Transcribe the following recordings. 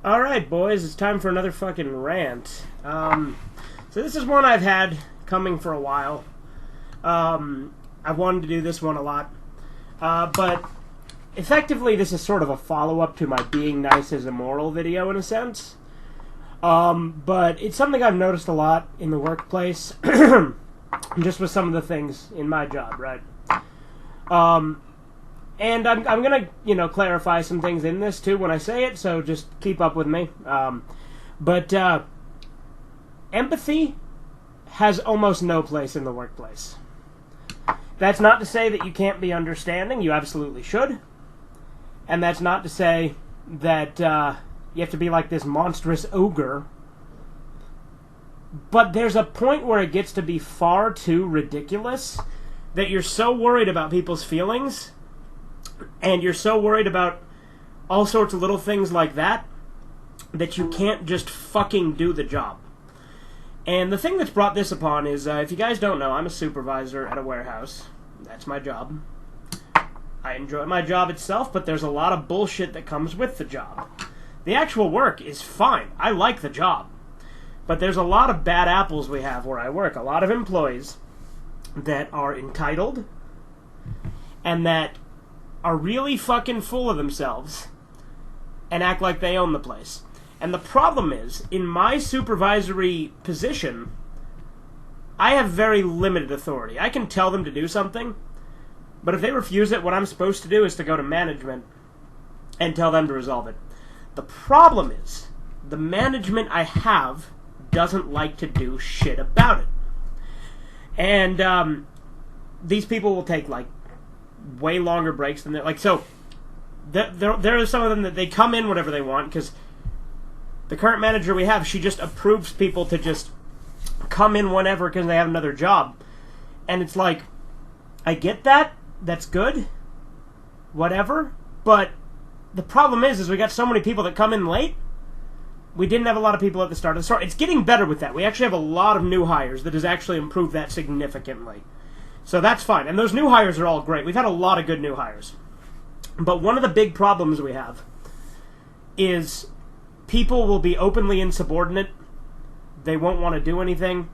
Alright, boys, it's time for another fucking rant. So this is one I've had coming for a while. I've wanted to do this one a lot. But effectively this is sort of a follow-up to my Being Nice is Immoral video in a sense. But it's something I've noticed a lot in the workplace. Just with some of the things in my job, right? And I'm going to, clarify some things in this, too, when I say it, so just keep up with me. But empathy has almost no place in the workplace. That's not to say that you can't be understanding. You absolutely should. And that's not to say that you have to be like this monstrous ogre. But there's a point where it gets to be far too ridiculous that you're so worried about people's feelings, and you're so worried about all sorts of little things like that, that you can't just fucking do the job. And the thing that's brought this upon is, if you guys don't know, I'm a supervisor at a warehouse. That's my job. I enjoy my job itself, but there's a lot of bullshit that comes with the job. The actual work is fine. I like the job. But there's a lot of bad apples we have where I work. A lot of employees that are entitled and that are really fucking full of themselves and act like they own the place. And the problem is, in my supervisory position, I have very limited authority. I can tell them to do something, but if they refuse it, what I'm supposed to do is to go to management and tell them to resolve it. The problem is, the management I have doesn't like to do shit about it. And these people will take, way longer breaks than they're... So, there are some of them that they come in whenever they want, because the current manager we have, she just approves people to just come in whenever because they have another job. And it's like, I get that, that's good, whatever, but the problem is we got so many people that come in late. We didn't have a lot of people at the start of the store. It's getting better with that. We actually have a lot of new hires that has actually improved that significantly. So that's fine. And those new hires are all great. We've had a lot of good new hires. But one of the big problems we have is people will be openly insubordinate. They won't want to do anything.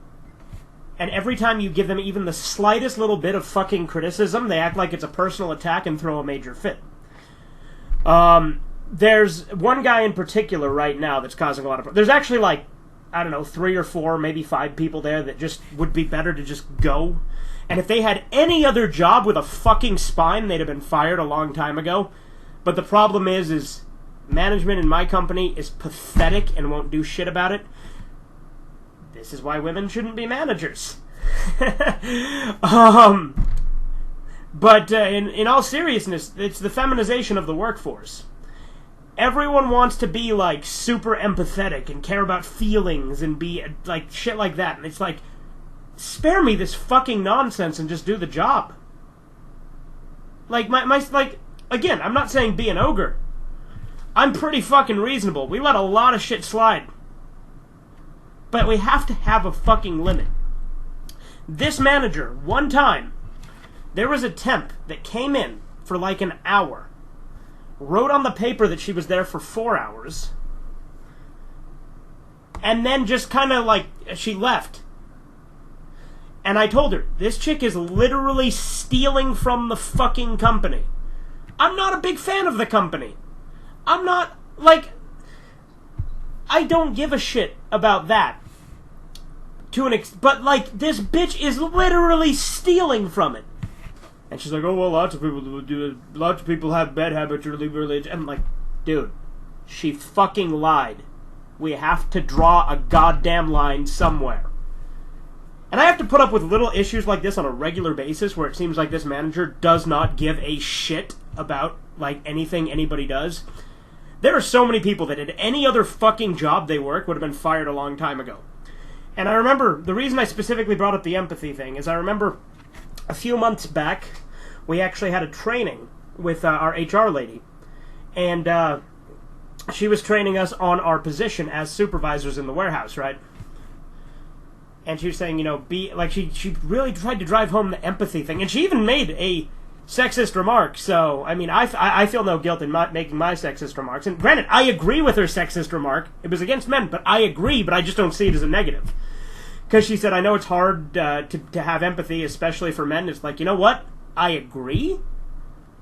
And every time you give them even the slightest little bit of fucking criticism, they act like it's a personal attack and throw a major fit. There's one guy in particular right now that's causing a lot of... There's actually 3 or 4, maybe 5 people there that just would be better to just go. And if they had any other job with a fucking spine, they'd have been fired a long time ago. But the problem is management in my company is pathetic and won't do shit about it. This is why women shouldn't be managers. But in all seriousness, it's the feminization of the workforce. Everyone wants to be, super empathetic and care about feelings and be, shit like that. And it's like, spare me this fucking nonsense and just do the job. Again, I'm not saying be an ogre. I'm pretty fucking reasonable. We let a lot of shit slide. But we have to have a fucking limit. This manager, one time, there was a temp that came in for an hour, wrote on the paper that she was there for 4 hours, and then just kind of she left. And I told her, this chick is literally stealing from the fucking company. I'm not a big fan of the company. I'm not, I don't give a shit about that. But, this bitch is literally stealing from it. And she's like, oh, well, lots of people do it. Lots of people have bad habits or leave religion. And I'm like, dude, she fucking lied. We have to draw a goddamn line somewhere. And I have to put up with little issues like this on a regular basis where it seems like this manager does not give a shit about, anything anybody does. There are so many people that at any other fucking job they work would have been fired a long time ago. And I remember, the reason I specifically brought up the empathy thing is I remember a few months back, we actually had a training with our HR lady. And she was training us on our position as supervisors in the warehouse, right? And she was saying, she really tried to drive home the empathy thing. And she even made a sexist remark, so, I mean, I feel no guilt in making my sexist remarks. And granted, I agree with her sexist remark. It was against men, but I agree, but I just don't see it as a negative. Because she said, I know it's hard to have empathy, especially for men. It's like, you know what? I agree.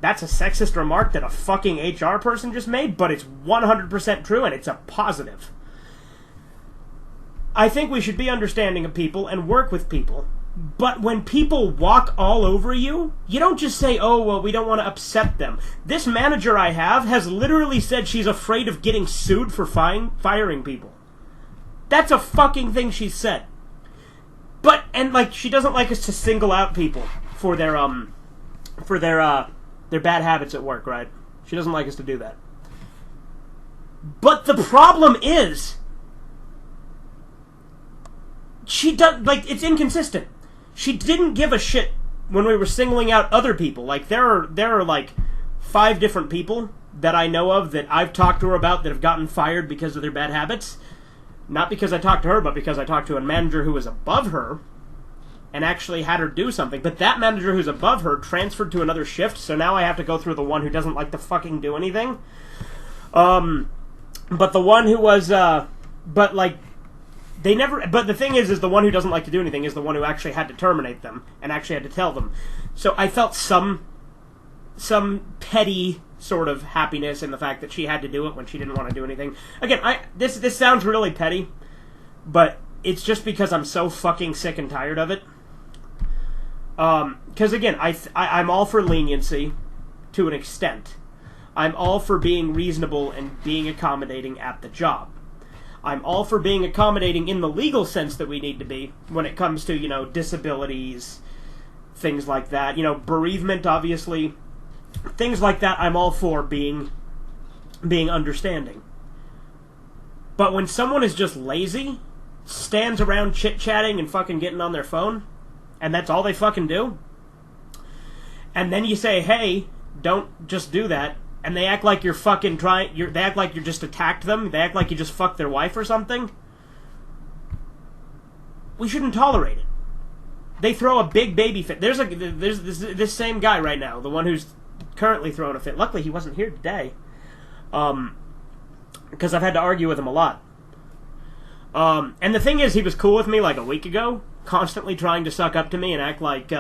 That's a sexist remark that a fucking HR person just made, but it's 100% true, and it's a positive. I think we should be understanding of people and work with people. But when people walk all over you, you don't just say, oh, well, we don't want to upset them. This manager I have has literally said she's afraid of getting sued for firing people. That's a fucking thing she said. But, and like, she doesn't like us to single out people for their bad habits at work, right? She doesn't like us to do that. But the problem is, she does, like, it's inconsistent. She didn't give a shit when we were singling out other people. Like, there are like 5 different people that I know of that I've talked to her about that have gotten fired because of their bad habits. Not because I talked to her, but because I talked to a manager who was above her and actually had her do something. But that manager who's above her transferred to another shift, so now I have to go through the one who doesn't like to fucking do anything. But the one who was, but the thing is the one who doesn't like to do anything is the one who actually had to terminate them and actually had to tell them. So I felt some petty sort of happiness in the fact that she had to do it when she didn't want to do anything. Again, this sounds really petty, but it's just because I'm so fucking sick and tired of it. Because again, I'm all for leniency to an extent. I'm all for being reasonable and being accommodating at the job. I'm all for being accommodating in the legal sense that we need to be when it comes to, disabilities, things like that. Bereavement, obviously. Things like that, I'm all for being understanding. But when someone is just lazy, stands around chit-chatting and fucking getting on their phone, and that's all they fucking do, and then you say, hey, don't just do that, and they act like you're fucking they act like you just attacked them, they act like you just fucked their wife or something, we shouldn't tolerate it. They throw a big baby fit. There's this same guy right now, the one who's currently throwing a fit. Luckily, he wasn't here today, because I've had to argue with him a lot. And the thing is, he was cool with me like a week ago, constantly trying to suck up to me and act like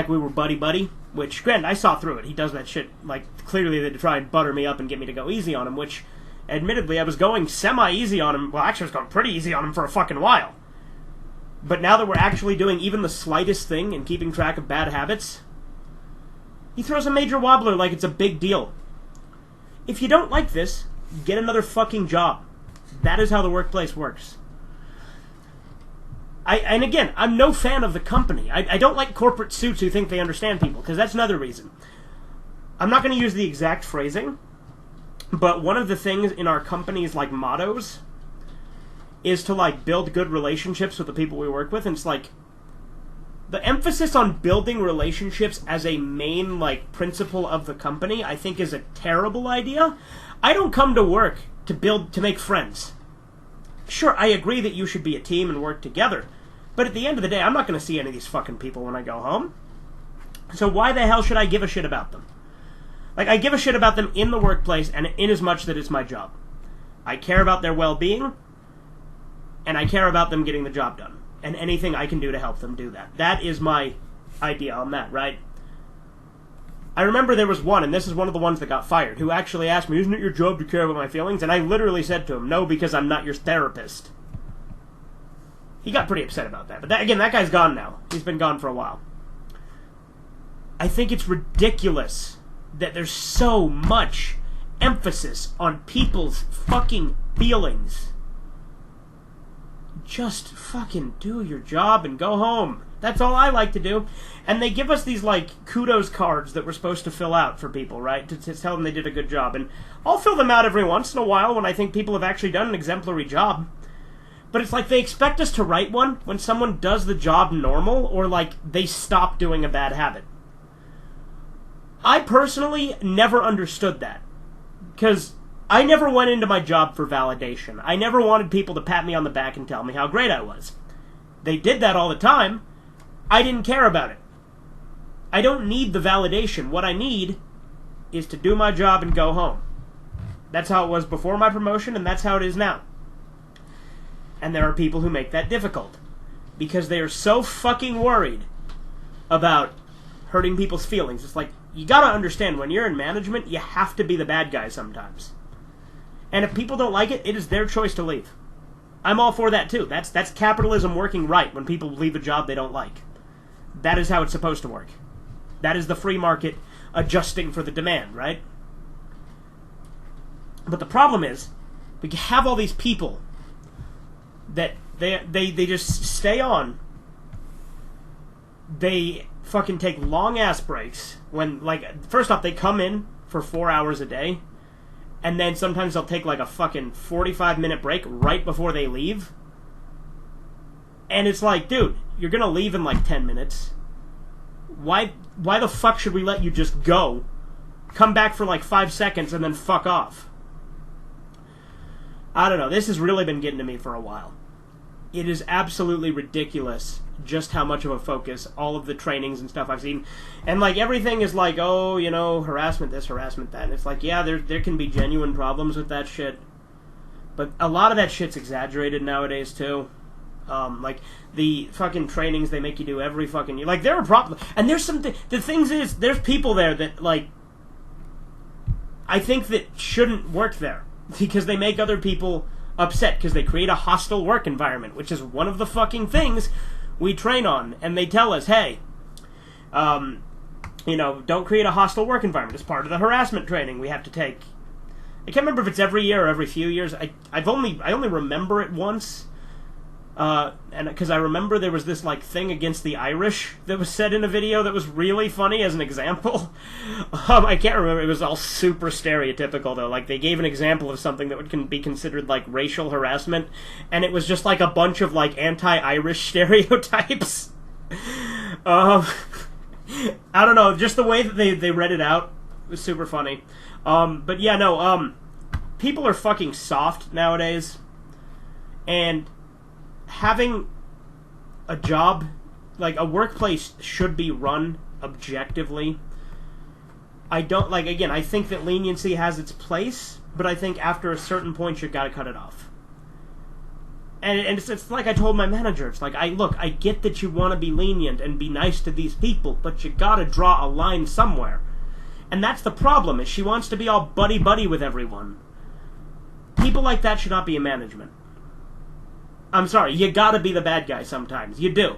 we were buddy-buddy, which, granted, I saw through it. He does that shit, like, clearly to try and butter me up and get me to go easy on him, which, admittedly, I was going semi-easy on him. Well, actually, I was going pretty easy on him for a fucking while. But now that we're actually doing even the slightest thing and keeping track of bad habits, he throws a major wobbler like it's a big deal. If you don't like this, get another fucking job. That is how the workplace works. And again, I'm no fan of the company. I don't like corporate suits who think they understand people, because that's another reason. I'm not going to use the exact phrasing, but one of the things in our company's, like, mottos is to, like, build good relationships with the people we work with, and it's like, the emphasis on building relationships as a main, like, principle of the company, I think is a terrible idea. I don't come to work to make friends. Sure, I agree that you should be a team and work together, but at the end of the day, I'm not going to see any of these fucking people when I go home. So why the hell should I give a shit about them? Like, I give a shit about them in the workplace, and in as much that it's my job. I care about their well-being, and I care about them getting the job done. And anything I can do to help them do that. That is my idea on that, right? I remember there was one, and this is one of the ones that got fired, who actually asked me, isn't it your job to care about my feelings? And I literally said to him, no, because I'm not your therapist. He got pretty upset about that. But again, that guy's gone now. He's been gone for a while. I think it's ridiculous that there's so much emphasis on people's fucking feelings. Just fucking do your job and go home. That's all I like to do. And they give us these, like, kudos cards that we're supposed to fill out for people, right? To tell them they did a good job. And I'll fill them out every once in a while when I think people have actually done an exemplary job. But it's like they expect us to write one when someone does the job normal, or, like, they stop doing a bad habit. I personally never understood that. Because I never went into my job for validation. I never wanted people to pat me on the back and tell me how great I was. They did that all the time. I didn't care about it. I don't need the validation. What I need is to do my job and go home. That's how it was before my promotion, and that's how it is now. And there are people who make that difficult. Because they are so fucking worried about hurting people's feelings. It's like, you gotta understand, when you're in management, you have to be the bad guy sometimes. And if people don't like it, it is their choice to leave. I'm all for that too. That's capitalism working right when people leave a job they don't like. That is how it's supposed to work. That is the free market adjusting for the demand, right? But the problem is, we have all these people that they just stay on. They fucking take long ass breaks when, like, first off, they come in for 4 hours a day, and then sometimes they'll take like a fucking 45-minute break right before they leave. And it's like, dude, you're gonna leave in like 10 minutes. Why the fuck should we let you just go, come back for like 5 seconds, and then fuck off? I don't know. This has really been getting to me for a while. It is absolutely ridiculous just how much of a focus all of the trainings and stuff I've seen. And like everything is like, oh, you know, harassment this, harassment that. And it's like, yeah, there can be genuine problems with that shit. But a lot of that shit's exaggerated nowadays too. Like the fucking trainings they make you do every fucking year. Like there are problems. And there's some the things is, there's people there that like, I think that shouldn't work there. Because they make other people upset, because they create a hostile work environment, which is one of the fucking things we train on. And they tell us, hey, you know, don't create a hostile work environment. It's part of the harassment training we have to take. I can't remember if it's every year or every few years. I only remember it once. And because I remember there was this like thing against the Irish that was said in a video that was really funny as an example. I can't remember. It was all super stereotypical though. Like they gave an example of something that would be considered like racial harassment, and it was just like a bunch of like anti-Irish stereotypes. I don't know. Just the way that they read it out was super funny. But yeah, no. People are fucking soft nowadays, and having a job, like a workplace, should be run objectively. I don't, like, again, I think that leniency has its place, but I think after a certain point you gotta cut it off. And it's like I told my manager, it's like, I get that you want to be lenient and be nice to these people, but you gotta draw a line somewhere. And that's the problem, is she wants to be all buddy-buddy with everyone. People like that should not be in management. I'm sorry, you gotta be the bad guy sometimes. You do.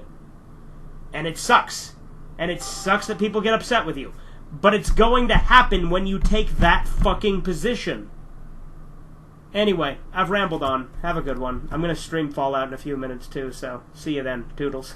And it sucks. And it sucks that people get upset with you. But it's going to happen when you take that fucking position. Anyway, I've rambled on. Have a good one. I'm gonna stream Fallout in a few minutes too, so see you then. Toodles.